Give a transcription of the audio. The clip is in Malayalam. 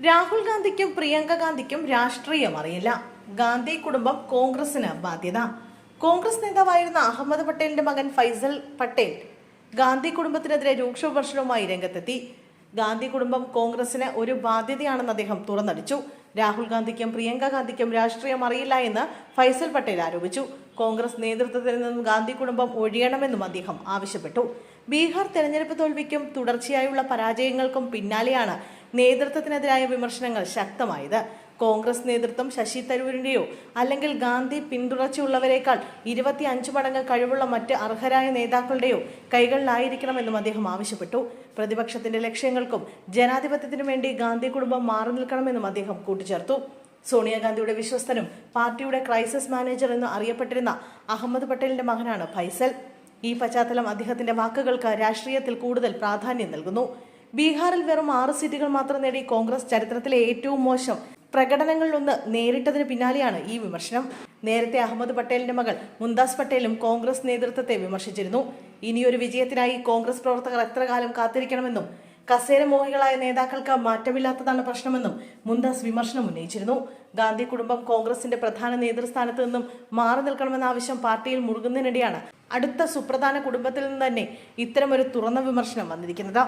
രാഹുൽ ഗാന്ധിക്കും പ്രിയങ്ക ഗാന്ധിക്കും രാഷ്ട്രീയം അറിയില്ല. ഗാന്ധി കുടുംബം കോൺഗ്രസിന് ബാധ്യത. കോൺഗ്രസ് നേതാവായിരുന്ന അഹമ്മദ് പട്ടേലിന്റെ മകൻ ഫൈസൽ പട്ടേൽ ഗാന്ധി കുടുംബത്തിനെതിരെ രൂക്ഷ വിമർശനവുമായി രംഗത്തെത്തി. ഗാന്ധി കുടുംബം കോൺഗ്രസിന് ഒരു ബാധ്യതയാണെന്ന് അദ്ദേഹം തുറന്നടിച്ചു. രാഹുൽ ഗാന്ധിക്കും പ്രിയങ്ക ഗാന്ധിക്കും രാഷ്ട്രീയം അറിയില്ല എന്ന് ഫൈസൽ പട്ടേൽ ആരോപിച്ചു. കോൺഗ്രസ് നേതൃത്വത്തിൽ നിന്നും ഗാന്ധി കുടുംബം ഒഴിയണമെന്നും അദ്ദേഹം ആവശ്യപ്പെട്ടു. ബീഹാർ തെരഞ്ഞെടുപ്പ് തോൽവിക്കും തുടർച്ചയായുള്ള പരാജയങ്ങൾക്കും പിന്നാലെയാണ് നേതൃത്വത്തിനെതിരായ വിമർശനങ്ങൾ ശക്തമായത്. കോൺഗ്രസ് നേതൃത്വം ശശി തരൂരിന്റെയോ അല്ലെങ്കിൽ ഗാന്ധി പിന്തുടർച്ചയുള്ളവരെക്കാൾ 25 മടങ്ങ് കഴിവുള്ള മറ്റ് അർഹരായ നേതാക്കളുടെയോ കൈകളിലായിരിക്കണമെന്നും അദ്ദേഹം ആവശ്യപ്പെട്ടു. പ്രതിപക്ഷത്തിന്റെ ലക്ഷ്യങ്ങൾക്കും ജനാധിപത്യത്തിനും വേണ്ടി ഗാന്ധി കുടുംബം മാറി നിൽക്കണമെന്നും അദ്ദേഹം കൂട്ടിച്ചേർത്തു. സോണിയാഗാന്ധിയുടെ വിശ്വസ്തനും പാർട്ടിയുടെ ക്രൈസിസ് മാനേജർ എന്ന് അറിയപ്പെട്ടിരുന്ന അഹമ്മദ് പട്ടേലിന്റെ മകനാണ് ഫൈസൽ. ഈ പശ്ചാത്തലം അദ്ദേഹത്തിന്റെ വാക്കുകൾക്ക് രാഷ്ട്രീയത്തിൽ കൂടുതൽ പ്രാധാന്യം നൽകുന്നു. ബീഹാറിൽ വെറും 6 സീറ്റുകൾ മാത്രം നേടി കോൺഗ്രസ് ചരിത്രത്തിലെ ഏറ്റവും മോശം പ്രകടനങ്ങളിലൊന്ന് നേരിട്ടതിന് പിന്നാലെയാണ് ഈ വിമർശനം. നേരത്തെ അഹമ്മദ് പട്ടേലിന്റെ മകൾ മുംതാസ് പട്ടേലും കോൺഗ്രസ് നേതൃത്വത്തെ വിമർശിച്ചിരുന്നു. ഇനിയൊരു വിജയത്തിനായി കോൺഗ്രസ് പ്രവർത്തകർ എത്ര കാലം കാത്തിരിക്കണമെന്നും കസേര മോഹികളായ നേതാക്കൾക്ക് മാറ്റമില്ലാത്തതാണ് പ്രശ്നമെന്നും മുംതാസ് വിമർശനം ഉന്നയിച്ചിരുന്നു. ഗാന്ധി കുടുംബം കോൺഗ്രസിന്റെ പ്രധാന നേതൃസ്ഥാനത്ത് നിന്നും മാറി നിൽക്കണമെന്ന ആവശ്യം പാർട്ടിയിൽ മുറുകുന്നതിനിടെയാണ് അടുത്ത സുപ്രധാന കുടുംബത്തിൽ നിന്ന് തന്നെ ഇത്തരമൊരു തുറന്ന വിമർശനം വന്നിരിക്കുന്നത്.